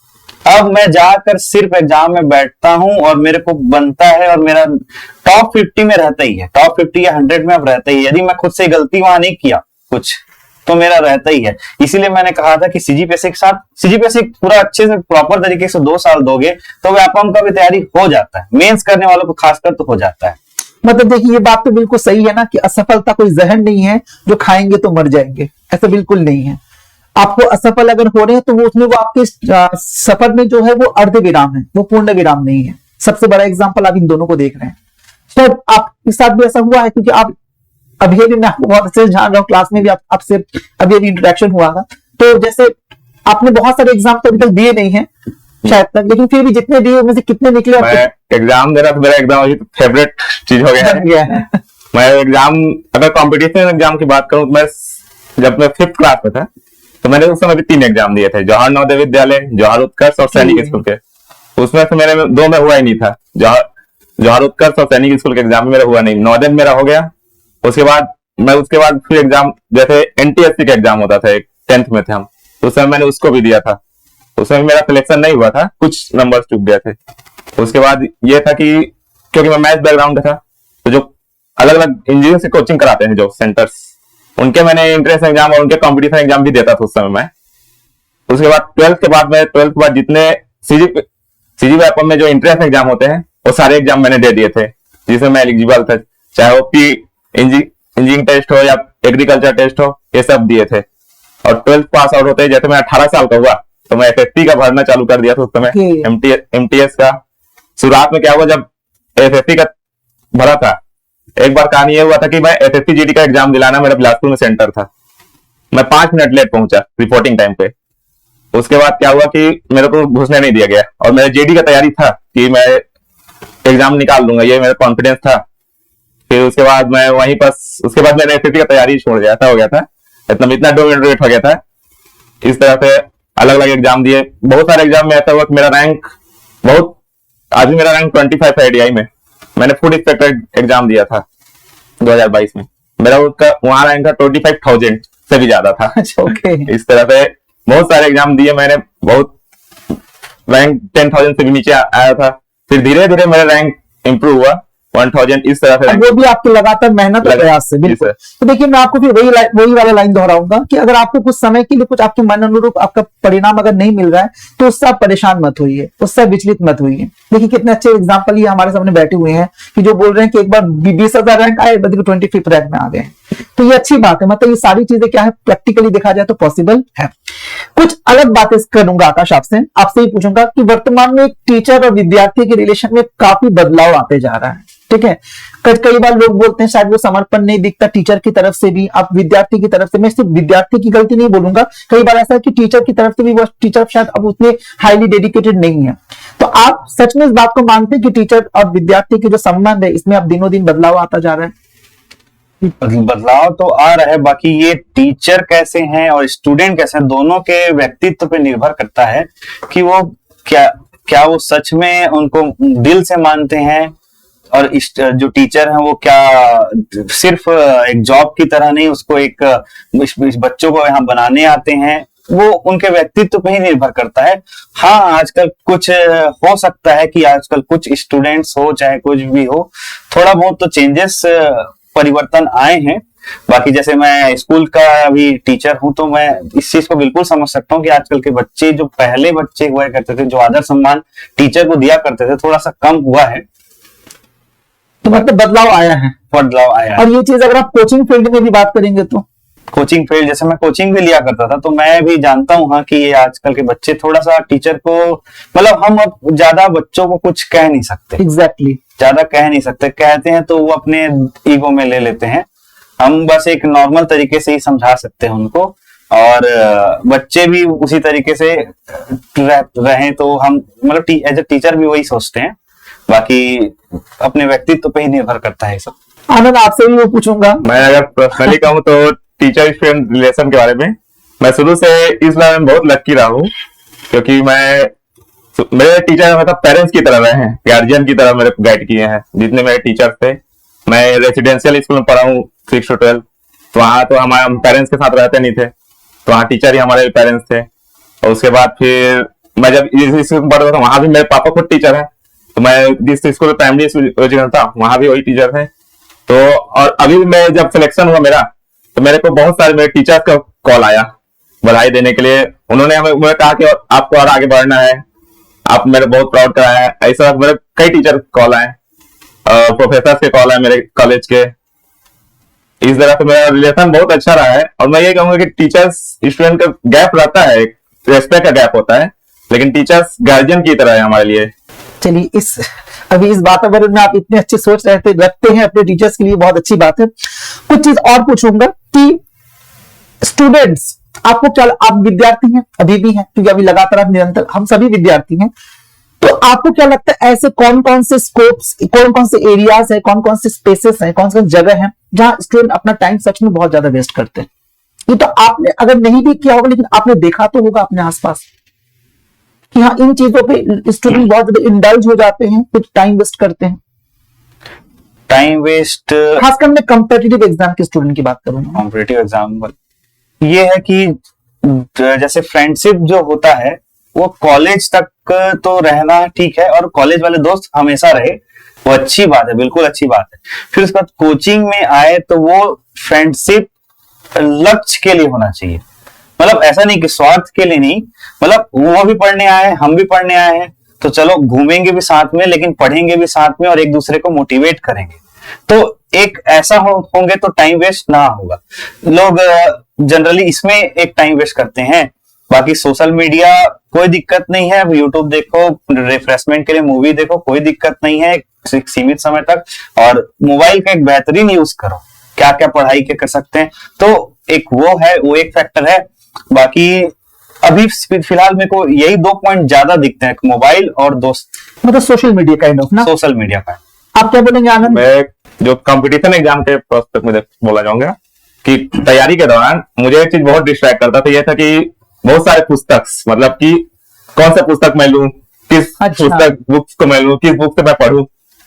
अब मैं जाकर सिर्फ एग्जाम में बैठता हूं और मेरे को बनता है, और मेरा टॉप 50 में रहता ही है, टॉप 50 या 100 में अब रहता ही है। यदि मैं खुद से गलती वहां नहीं किया कुछ तो मेरा रहता ही है। इसीलिए मैंने कहा था कि सीजीपीएससी के साथ, सीजीपीएससी पूरा अच्छे से प्रॉपर तरीके से 2 साल दोगे तो व्यापम का भी तैयारी हो जाता है, मेंस करने वालों को खासकर तो हो जाता है। मतलब देखिए ये बात तो बिल्कुल सही है ना कि असफलता कोई जहर नहीं है जो खाएंगे तो मर जाएंगे, ऐसा बिल्कुल नहीं है। आपको असफल अगर हो रहे हैं तो वो उसमें वो आपके सफर में जो है वो अर्ध विराम है, वो पूर्ण विराम नहीं है। सबसे बड़ा एग्जांपल आप इन दोनों को देख रहे हैं। तो आपके साथ भी ऐसा हुआ है, क्योंकि आप अभी भी, मैं आपको बहुत अच्छे से जान रहा हूँ, क्लास में भी आपसे अभी इंटरेक्शन हुआ था, तो जैसे आपने बहुत सारे एग्जाम तो अभी तक दिए नहीं है शायद तक, लेकिन फिर भी जितने दिए उनमें से कितने निकले? मैं एग्जाम दे रहा तो मेरा एकदम फेवरेट चीज हो गया है। मैं एग्जाम, अगर कॉम्पिटिशन एग्जाम की बात करूं, मैं जब मैं 5th क्लास में था तो मैंने उस समय भी 3 एग्जाम दिए थे, जवाहर नवोदय विद्यालय, जवाहर उत्कर्ष और सैनिक स्कूल के। उसमें से मेरे 2 में हुआ ही नहीं था, जवाहर उत्कर्ष और सैनिक स्कूल के एग्जाम में मेरा हुआ नहीं, नवोदय मेरा हो गया। उसके बाद मैं उसके बाद फिर एग्जाम, जैसे एनटीएससी का एग्जाम होता था, एक 10th में थे हम, तो उस समय मैंने उसको भी दिया था। उसमें मेरा सिलेक्शन नहीं हुआ था, कुछ नंबर चूक गए थे। उसके बाद ये था कि क्योंकि मैं मैथ बैकग्राउंड का था, तो जो अलग अलग इंजीनियरिंग से कोचिंग कराते हैं जो सेंटर्स, उनके मैंने एंट्रेंस एग्जाम और उनके कंपटीशन एग्जाम भी देता था उस समय मैं। उसके बाद 12th के बाद जितने सीजी वेपन में जो एंट्रेंस एग्जाम होते हैं वो सारे एग्जाम मैंने दे दिए थे, जिसमें मैं एलिजिबल था, चाहे वो इंजीनियरिंग टेस्ट हो या एग्रीकल्चर टेस्ट हो, ये सब दिए थे। और 12th पास आउट होते ही जैसे मैं 18 साल का हुआ तो मैं एसएससी का भरना चालू कर दिया था उस समय, एमटीएस का। शुरुआत में क्या हुआ, जब एसएससी का भरा था, एक बार कहानी ये हुआ था कि मैं एसएससी जीडी का एग्जाम दिलाना, मेरा बिलासपुर में सेंटर था, मैं 5 मिनट लेट पहुंचा रिपोर्टिंग टाइम पे। उसके बाद क्या हुआ कि मेरे को घुसने नहीं दिया गया, और मेरा जेडी का तैयारी था कि मैं एग्जाम निकाल लूंगा, ये मेरा कॉन्फिडेंस था। फिर उसके बाद मैं वहीं पर, उसके बाद मैंने एसएससी का तैयारी छोड़ दिया था, हो गया था इतना डोमिनेट हो गया था। इस तरह से अलग अलग एग्जाम दिए, बहुत सारे एग्जाम में ऐसा हुआ कि मेरा रैंक आज भी मेरा रैंक 25 है एडीआई में। मैंने फूड इंस्पेक्टर एग्जाम दिया था 2022 में, मेरा उसका वहां रैंक था 25,000 से भी ज्यादा था। ओके। इस तरह से बहुत सारे एग्जाम दिए मैंने, बहुत रैंक 10,000 से भी नीचे आया था। फिर धीरे धीरे मेरा रैंक इंप्रूव हुआ 1,000, इस तरह से। वो भी आपकी लगातार मेहनत और प्रयास से, बिल्कुल। तो देखिए, मैं आपको फिर वही वाला लाइन दोहराऊंगा कि अगर आपको कुछ समय के लिए कुछ आपके मन अनुरूप आपका परिणाम अगर नहीं मिल रहा है तो उससे आप परेशान मत होइए, उससे विचलित मत होइए। देखिए कितने अच्छे एग्जाम्पल ये हमारे सामने बैठे हुए हैं कि जो बोल रहे हैं कि एक बार 20,000 रैंक आए, 25th रैंक में आ गए। तो ये अच्छी बात है, मतलब ये सारी चीजें क्या है, प्रैक्टिकली देखा जाए तो पॉसिबल है। कुछ अलग बातें करूंगा आकाश, आपसे ही पूछूंगा कि वर्तमान में एक टीचर और विद्यार्थी के रिलेशन में काफी बदलाव आते जा रहा है, ठीक है। कई बार लोग बोलते हैं शायद वो समर्पण नहीं दिखता टीचर की तरफ से भी, आप विद्यार्थी की तरफ से। मैं सिर्फ विद्यार्थी की गलती नहीं बोलूंगा, कई बार ऐसा है कि टीचर की तरफ से भी वो टीचर शायद अब उतने हाईली डेडिकेटेड नहीं है। तो आप सच में इस बात को मानते हैं कि टीचर और विद्यार्थी के जो संबंध है इसमें अब दिनों दिन बदलाव आता जा रहा है? बदलाव तो आ रहा है, बाकी ये टीचर कैसे हैं और स्टूडेंट कैसे हैं, दोनों के व्यक्तित्व पे निर्भर करता है कि वो क्या वो सच में उनको दिल से मानते हैं, और जो टीचर हैं वो क्या सिर्फ एक जॉब की तरह नहीं, उसको एक बच्चों को यहाँ बनाने आते हैं, वो उनके व्यक्तित्व पे ही निर्भर करता है। हाँ, आजकल कुछ हो सकता है कि आजकल कुछ स्टूडेंट्स हो चाहे कुछ भी हो, थोड़ा बहुत तो चेंजेस परिवर्तन आए हैं। बाकी जैसे मैं स्कूल का अभी टीचर हूं तो मैं इस चीज को बिल्कुल समझ सकता हूँ कि आजकल के बच्चे, जो पहले बच्चे हुआ करते थे, जो आदर सम्मान टीचर को दिया करते थे, थोड़ा सा कम हुआ है। तो मतलब बदलाव आया है। और ये चीज अगर आप कोचिंग फील्ड में भी बात करेंगे तो कोचिंग फील्ड, जैसे मैं कोचिंग भी लिया करता था तो मैं भी जानता हूँ हाँ कि ये आजकल के बच्चे थोड़ा सा टीचर को, मतलब हम अब ज्यादा बच्चों को कुछ कह नहीं सकते। एग्जैक्टली ज्यादा कह नहीं सकते, कहते हैं तो वो अपने ईगो में ले लेते हैं। हम बस एक नॉर्मल तरीके से ही समझा सकते हैं उनको, और बच्चे भी उसी तरीके से रहें तो हम, मतलब एज ए टीचर भी वही सोचते हैं। बाकी अपने व्यक्तित्व पे ही निर्भर करता है सब। आनंद, आपसे भी वो पूछूंगा। मैं अगर पर्सनली कहूँ तो टीचर स्टूडेंट रिलेशन के बारे में, मैं शुरू से इस बारे में बहुत लकी रहा हूँ, क्योंकि मेरे टीचर मतलब पेरेंट्स की तरह रहे हैं, गार्जियन की तरह मेरे को गाइड किए हैं। जितने मेरे टीचर थे, मैं रेसिडेंशियल स्कूल में पढ़ा हूँ 6 to 12, तो वहां तो हमारे पेरेंट्स के साथ रहते नहीं थे, तो वहाँ टीचर ही हमारे पेरेंट्स थे। और उसके बाद फिर मैं जब इस स्कूल में पढ़ता था, वहां भी मेरे पापा खुद टीचर है, तो मैं जिस स्कूल में प्राइमरी स्कूल था वहां भी वही टीचर थे। तो और अभी मैं जब सिलेक्शन हुआ मेरा, तो मेरे को बहुत सारे मेरे टीचर्स का कॉल आया बधाई देने के लिए। उन्होंने मुझे कहा कि आपको और आगे बढ़ना है, आप मेरे बहुत प्राउड कराया है। ऐसा मेरे कई टीचर कॉल आए, प्रोफेसर के कॉल आए मेरे कॉलेज के। इस तरह से मेरा रिलेशन बहुत अच्छा रहा है। और मैं ये कहूंगा कि टीचर्स स्टूडेंट का गैप रहता है, रेस्पेक्ट का गैप होता है, लेकिन टीचर्स गार्जियन की तरह है हमारे लिए। चलिए, अभी इस वातावरण में आप इतने अच्छे सोच रखते हैं अपने टीचर्स के लिए, बहुत अच्छी बात है। कुछ चीज और पूछूंगा कि स्टूडेंट्स आपको क्या, आप विद्यार्थी हैं, अभी भी हैं, क्योंकि अभी लगातार आप निरंतर, हम सभी विद्यार्थी हैं, तो आपको क्या लगता है ऐसे कौन कौन से स्कोप्स, कौन कौन से एरियाज है, कौन कौन से स्पेसेस हैं, कौन कौन जगह है जहां स्टूडेंट अपना टाइम सच में बहुत ज्यादा वेस्ट करते हैं? ये तो आपने अगर नहीं भी किया होगा, लेकिन आपने देखा तो होगा अपने आसपास कि हाँ, इन चीजों पे स्टूडेंट बहुत ज्यादा इंडल्ज हो जाते हैं, कुछ टाइम वेस्ट करते हैं। टाइम वेस्ट, खासकर मैं कम्पिटिटिव एग्जाम के स्टूडेंट की बात करूंगा। कॉम्पिटिटिव एग्जाम ये है कि जैसे फ्रेंडशिप जो होता है वो कॉलेज तक तो रहना ठीक है, और कॉलेज वाले दोस्त हमेशा रहे, वो अच्छी बात है, बिल्कुल अच्छी बात है। फिर उसके बाद कोचिंग में आए तो वो फ्रेंडशिप लक्ष्य के लिए होना चाहिए, मतलब ऐसा नहीं कि स्वार्थ के लिए नहीं, मतलब वो भी पढ़ने आए हम भी पढ़ने आए हैं, तो चलो घूमेंगे भी साथ में लेकिन पढ़ेंगे भी साथ में और एक दूसरे को मोटिवेट करेंगे, तो एक ऐसा होंगे तो टाइम वेस्ट ना होगा। लोग जनरली इसमें एक टाइम वेस्ट करते हैं। बाकी सोशल मीडिया कोई दिक्कत नहीं है, यूट्यूब देखो, रिफ्रेशमेंट के लिए मूवी देखो, कोई दिक्कत नहीं है एक सीमित समय तक, और मोबाइल का एक बेहतरीन यूज करो, क्या क्या पढ़ाई के कर सकते हैं, तो एक वो है, वो एक फैक्टर है। बाकी अभी फिलहाल मेरे को यही 2 पॉइंट ज्यादा दिखते हैं, मोबाइल और दोस्त, मतलब सोशल मीडिया काइंड ऑफ ना। सोशल मीडिया का। आप क्या बोलेंगे आनंद? मैं जो कंपटीशन एग्जाम के प्रोस्पेक्ट में बोला जाऊंगा कि तैयारी के दौरान मुझे एक चीज बहुत डिस्ट्रैक्ट करता था, यह था कि बहुत सारे पुस्तक, मतलब कि कौन सा पुस्तक मैं लूं, किस पुस्तक बुक्स को मैं लूं, किस बुक से मैं पढ़ूं,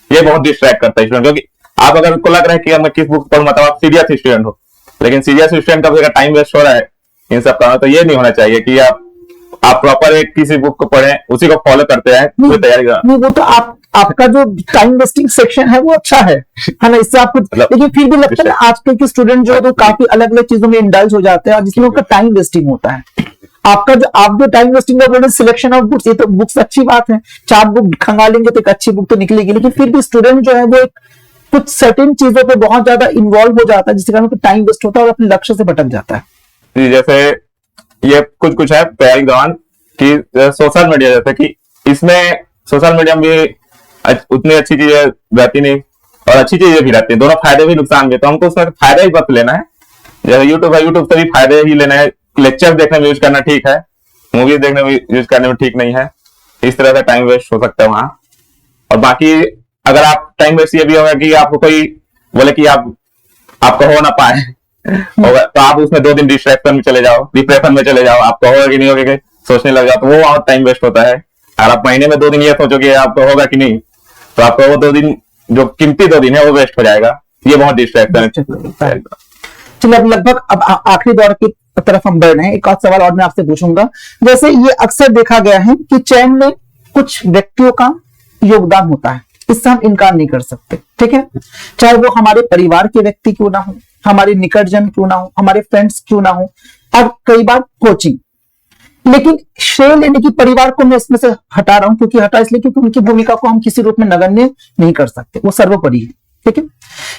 ये बहुत डिस्ट्रैक्ट करता है स्टूडेंट। क्योंकि आप अगर को लग रहा है कि मैं किस बुक पढ़ूं, मतलब आप सीरियस स्टूडेंट हो, लेकिन सीरियस स्टूडेंट का अगर टाइम वेस्ट हो रहा है इन सब का, तो ये नहीं होना चाहिए कि आप प्रॉपर एक किसी बुक को पढ़ें, उसी को फॉलो करते हैं पूरी तैयारी का। नहीं, वो तो आपका जो टाइम वेस्टिंग सेक्शन है वो अच्छा है ना, इससे आपको, लेकिन फिर भी लगता है आजकल के स्टूडेंट जो है तो काफी अलग अलग चीजों में इंडल्ज हो जाते हैं और जिसमें उनका टाइम वेस्टिंग होता है। आपका जो आप जो टाइम वेस्टिंग का सिलेक्शन ऑफ बुक्स, ये तो बुक्स अच्छी बात है, 4 बुक खंगालेंगे तो एक अच्छी बुक तो निकलेगी, लेकिन फिर भी स्टूडेंट जो है वो कुछ सर्टेन चीजों पे बहुत ज्यादा इन्वॉल्व हो जाता है, जिसके कारण टाइम वेस्ट होता है और अपने लक्ष्य से भटक जाता है। जैसे ये कुछ है तैयारी के दौरान कि सोशल मीडिया, जैसे कि इसमें सोशल मीडिया में भी उतनी अच्छी चीजें रहती नहीं और अच्छी चीजें भी रहती है, दोनों फायदे भी नुकसान भी, तो हमको उसका फायदा ही बस लेना है। जैसे यूट्यूब है, यूट्यूब से भी फायदे ही लेना है, लेक्चर देखने में यूज करना ठीक है, मूवीज देखने में यूज करने में ठीक नहीं है, इस तरह से टाइम वेस्ट हो सकता है वहां। और बाकी अगर आप टाइम वेस्ट ये भी होगा कि आपको कोई बोले कि आपको हो ना पाए होगा, तो आप उसमें 2 दिन डिस्ट्रैक्शन में चले जाओ, डिप्रेशन में चले जाओ, आपको होगा कि नहीं होगा, सोचने लग जाओ, तो वो और टाइम वेस्ट होता है। अगर आप महीने में 2 दिन ये सोचोगे आपको होगा कि नहीं, तो आपको वो 2 दिन जो कीमती 2 दिन है वो वेस्ट हो जाएगा। ये बहुत डिस्ट्रैक्शन है। चलिए अब लगभग अब आखिरी दौर की तरफ हम बढ़ रहे हैं। एक और सवाल और मैं आपसे पूछूंगा, जैसे ये अक्सर देखा गया है कि चयन में कुछ व्यक्तियों का योगदान होता है, इससे हम इनकार नहीं कर सकते, ठीक है, चाहे वो हमारे परिवार के व्यक्ति क्यों ना हो, हमारे निकटजन क्यों ना हो, हमारे फ्रेंड्स क्यों ना हो, और कई बार कोचिंग। लेकिन श्रेय लेने की परिवार को मैं इसमें से हटा रहा हूं, क्योंकि हटा इसलिए क्योंकि उनकी भूमिका को हम किसी रूप में नगण्य नहीं कर सकते, वो सर्वोपरि है, ठीक है।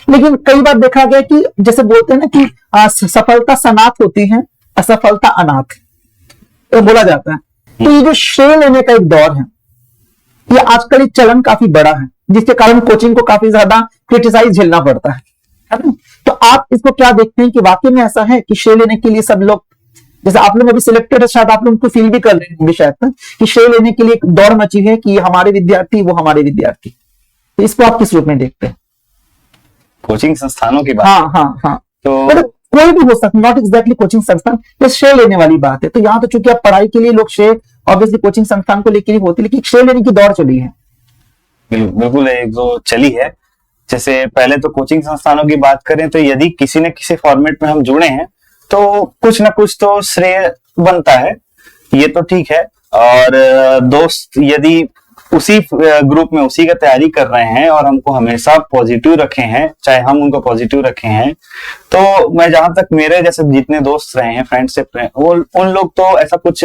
लेकिन कई बार देखा गया कि जैसे बोलते हैं ना कि सफलता सनाथ होती है, असफलता अनाथ, तो बोला जाता है। तो ये जो श्रेय लेने का एक दौर है, ये आजकल एक चलन काफी बड़ा है, जिसके कारण कोचिंग को काफी ज्यादा क्रिटिसाइज झेलना पड़ता है ना। तो आप इसको क्या देखते हैं कि वाकई में ऐसा है कि श्रेय लेने के लिए सब लोग, जैसे आप लोग अभी सिलेक्टेड है, शायद आप लोग उनको फील भी कर रहे होंगे शायद तक कि श्रेय लेने के लिए एक दौड़ मची है कि हमारे विद्यार्थी, वो हमारे विद्यार्थी, तो इसको आप किस रूप में देखते हैं? कोचिंग संस्थानों की बात, हाँ तो मतलब कोई भी हो सकता, नॉट एग्जैक्टली कोचिंग संस्थान, ये श्रेय लेने वाली बात है। तो यहाँ तो चूंकि आप पढ़ाई के लिए लोग श्रेय ऑब्वियसली कोचिंग संस्थान को लेकर ही होती है, लेकिन श्रेय लेने की दौड़ चली है। बिल्कुल एक जो चली है। जैसे पहले तो कोचिंग संस्थानों की बात करें तो यदि किसी न किसी फॉर्मेट में हम जुड़े हैं तो कुछ ना कुछ तो श्रेय बनता है, ये तो ठीक है। और दोस्त यदि उसी ग्रुप में उसी का तैयारी कर रहे हैं और हमको हमेशा पॉजिटिव रखे हैं, चाहे हम उनको पॉजिटिव रखे हैं, तो मैं जहां तक मेरे जैसे जितने दोस्त रहे हैं, फ्रेंडशिप रहे हैं, वो उन लोग तो ऐसा कुछ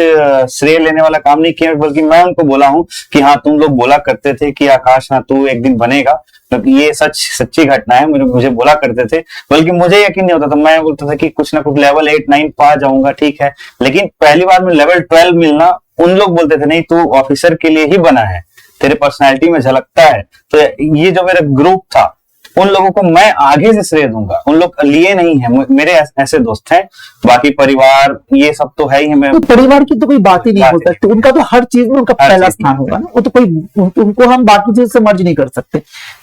श्रेय लेने वाला काम नहीं किया, बल्कि मैं उनको बोला हूं कि हाँ तुम लोग बोला करते थे कि आकाश हाँ तू एक दिन बनेगा, ये सच्ची घटना है, मुझे बोला करते थे, बल्कि मुझे यकीन नहीं होता था, मैं बोलता था कि कुछ ना कुछ लेवल 8-9 पा जाऊंगा, ठीक है, लेकिन पहली बार में लेवल 12 मिलना, उन लोग बोलते थे नहीं तू ऑफिसर के लिए ही बना है, तेरे पर्सनैलिटी में झलकता है। तो ये जो मेरा ग्रुप था, उन लोगों को मैं आगे से श्रेय दूंगा, उन लोग लिए नहीं है, मेरे ऐसे दोस्त हैं। बाकी परिवार ये सब तो है ही, मैं तो परिवार की तो कोई बात ही नहीं हो सकती, उनका तो हर चीज में उनका पहला स्थान होगा ना, वो तो कोई उनको हम बाकी चीज से मर्ज नहीं कर सकते।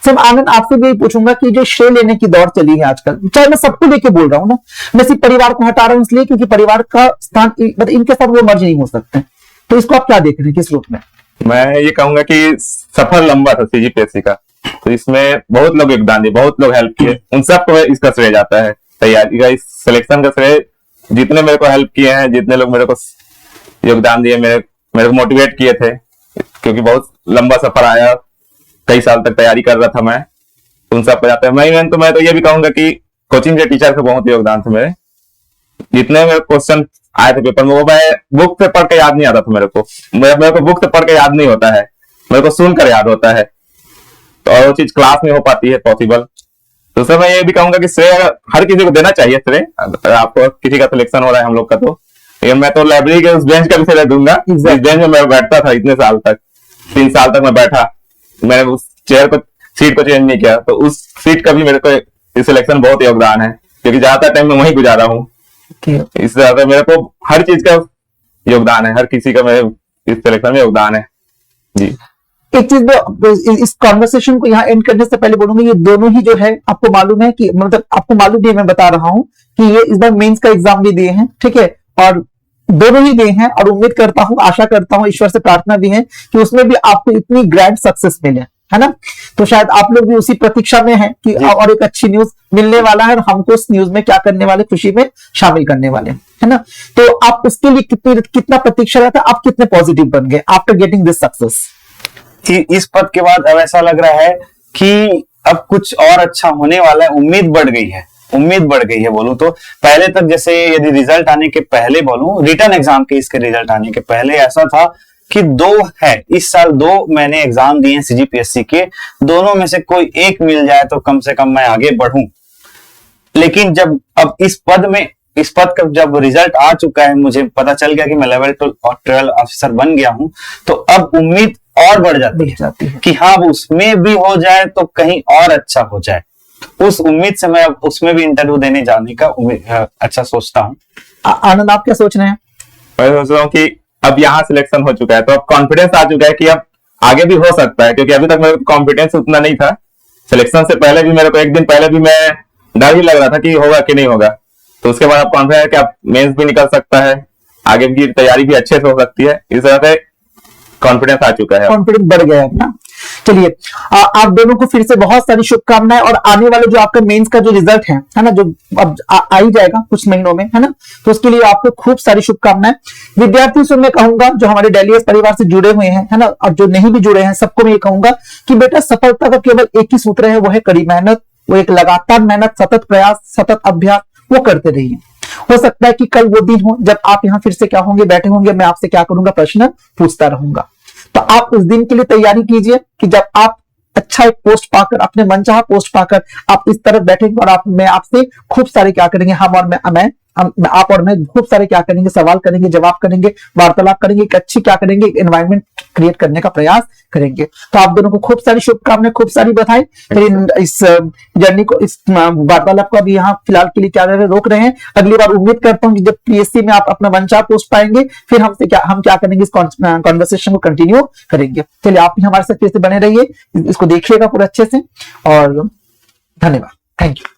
सिर्फ आनंद आपसे भी पूछूंगा कि जो श्रेय लेने की दौड़ चली है आजकल, चाहे मैं सबको लेके बोल रहा हूँ ना, मैं सिर्फ परिवार को हटा रहा हूँ इसलिए क्योंकि परिवार का स्थान मतलब इनके साथ वो मर्ज नहीं हो सकते, तो इसको आप क्या देख रहे हैं, किस रूप में? मैं ये कहूंगा कि सफर लंबा था सीजीपीएससी का, तो इसमें बहुत लोग योगदान दिए, बहुत लोग हेल्प किए, उन सबको इसका श्रेय जाता है। तैयारी का, इस सिलेक्शन का श्रेय जितने मेरे को हेल्प किए हैं, जितने लोग मेरे को योगदान दिए, मेरे को मोटिवेट किए थे, क्योंकि बहुत लंबा सफर आया, कई साल तक तैयारी कर रहा था मैं, उन सब पर जाता है। मैं तो ये भी कहूंगा कि कोचिंग के टीचर का बहुत योगदान था मेरे। जितने मेरे क्वेश्चन आए थे पेपर में, वो मैं बुक से पढ़ के याद नहीं आता था मेरे को बुक से पढ़ के याद नहीं होता है, मेरे को सुनकर याद होता है, तो और वो चीज क्लास में हो पाती है पॉसिबल। तो सर मैं ये भी कहूंगा कि श्रेय हर किसी को देना चाहिए श्रेय। अगर आपको किसी का सिलेक्शन हो रहा है हम लोग का, तो मैं तो लाइब्रेरी के उस बेंच का भी श्रेय दूंगा। जिस बेंच में मैं बैठता था इतने साल तक, 3 साल तक मैं बैठा, मैंने उस सीट को चेंज नहीं किया, तो उस सीट का भी मेरे को इस सिलेक्शन बहुत योगदान है, क्योंकि ज्यादातर टाइम मैं वहीं गुजारा हूँ। इससे ज्यादा मेरे को हर चीज का योगदान है, हर किसी का मेरे इस सिलेक्शन में योगदान है जी। एक चीज मैं इस कॉन्वर्सेशन को यहाँ एंड करने से पहले बोलूंगा, ये दोनों ही जो है आपको मालूम है कि, मतलब आपको मालूम है, मैं बता रहा हूँ कि ये इस बार मेंस का एग्जाम भी दिए हैं, ठीक है, और दोनों ही दिए हैं, और उम्मीद करता हूँ, आशा करता हूँ, ईश्वर से प्रार्थना भी है कि उसमें भी आपको इतनी ग्रैंड सक्सेस मिले, है ना। तो शायद आप लोग भी उसी प्रतीक्षा में हैं कि और एक अच्छी न्यूज मिलने वाला है, और हमको उस न्यूज में क्या करने वाले, खुशी में शामिल करने वाले, है ना। तो आप उसके लिए कितना प्रतीक्षा रहता है, आप कितने पॉजिटिव बन गए आफ्टर गेटिंग दिस सक्सेस? इस पद के बाद अब ऐसा लग रहा है कि अब कुछ और अच्छा होने वाला है, उम्मीद बढ़ गई है बोलूं तो। पहले तक जैसे यदि रिजल्ट आने के पहले बोलूं, रिटर्न एग्जाम के इसके रिजल्ट आने के पहले ऐसा था कि 2 है, इस साल 2 मैंने एग्जाम दिए हैं सीजीपीएससी के, दोनों में से कोई एक मिल जाए तो कम से कम मैं आगे बढ़ूं। लेकिन जब अब इस पद का जब रिजल्ट आ चुका है, मुझे पता चल गया कि मैं लेवल 12 ऑफिसर बन गया हूं, तो अब उम्मीद और बढ़ जाती है कि हाँ उसमें भी हो जाए तो कहीं और अच्छा हो जाए। उस उम्मीद से मैं अब उसमें भी इंटरव्यू देने जाने का अच्छा सोचता हूँ। आनंद, आप क्या सोच रहे हैं? मैं सोच रहा हूँ कि अब यहाँ सिलेक्शन हो चुका है, तो अब कॉन्फिडेंस आ चुका है कि अब आगे भी हो सकता है, क्योंकि अभी तक मेरे को कॉन्फिडेंस उतना नहीं था। सिलेक्शन से पहले भी मेरे को एक दिन पहले भी मैं डर ही लग रहा था कि होगा कि नहीं होगा, तो उसके बाद अब कॉन्फिडेंस है कि अब मेंस भी निकल सकता है, आगे की तैयारी भी अच्छे से हो सकती है। इस तरह से कॉन्फिडेंस आ चुका है, कॉन्फिडेंस बढ़ गया है ना। चलिए, आप दोनों को फिर से बहुत सारी शुभकामनाएं, और आने वाले जो आपका मेंस का जो रिजल्ट है ना, जो अब आ ही जाएगा कुछ महीनों में, है ना, तो उसके लिए आपको खूब सारी शुभकामनाएं। विद्यार्थियों से मैं कहूंगा जो हमारे डेलीएस परिवार से जुड़े हुए हैं, है ना, और जो नहीं भी जुड़े हैं, सबको मैं ये कहूंगा कि बेटा सफलता का केवल एक ही सूत्र है, वो है कड़ी मेहनत, वो एक लगातार मेहनत, सतत प्रयास, सतत अभ्यास, वो करते रहिए। हो सकता है कि कल वो दिन हो जब आप यहाँ फिर से क्या होंगे, बैठे होंगे, मैं आपसे क्या करूंगा, प्रश्न पूछता रहूंगा। तो आप उस दिन के लिए तैयारी कीजिए कि जब आप अच्छा एक पोस्ट पाकर, अपने मनचाहा पोस्ट पाकर आप इस तरफ बैठेंगे, और मैं आपसे खूब सारे क्या करेंगे, आप और मैं खूब सारे क्या करेंगे, सवाल करेंगे, जवाब करेंगे, वार्तालाप करेंगे, एक अच्छी क्या करेंगे, एनवायरनमेंट क्रिएट करने का प्रयास करेंगे। तो आप दोनों को खूब सारी शुभकामनाएं, खूब सारी बधाई। इस जर्नी को, इस वार्तालाप को अभी यहाँ फिलहाल के लिए क्या रोक रहे हैं। अगली बार उम्मीद करता हूँ कि जब पीएससी में आप अपना मनचाहा पोस्ट पाएंगे, फिर हम क्या करेंगे, इस कॉन्वर्सेशन को कंटिन्यू करेंगे। चलिए, आप भी हमारे साथ फिर से बने रहिए, इसको देखिएगा पूरा अच्छे से, और धन्यवाद, थैंक यू।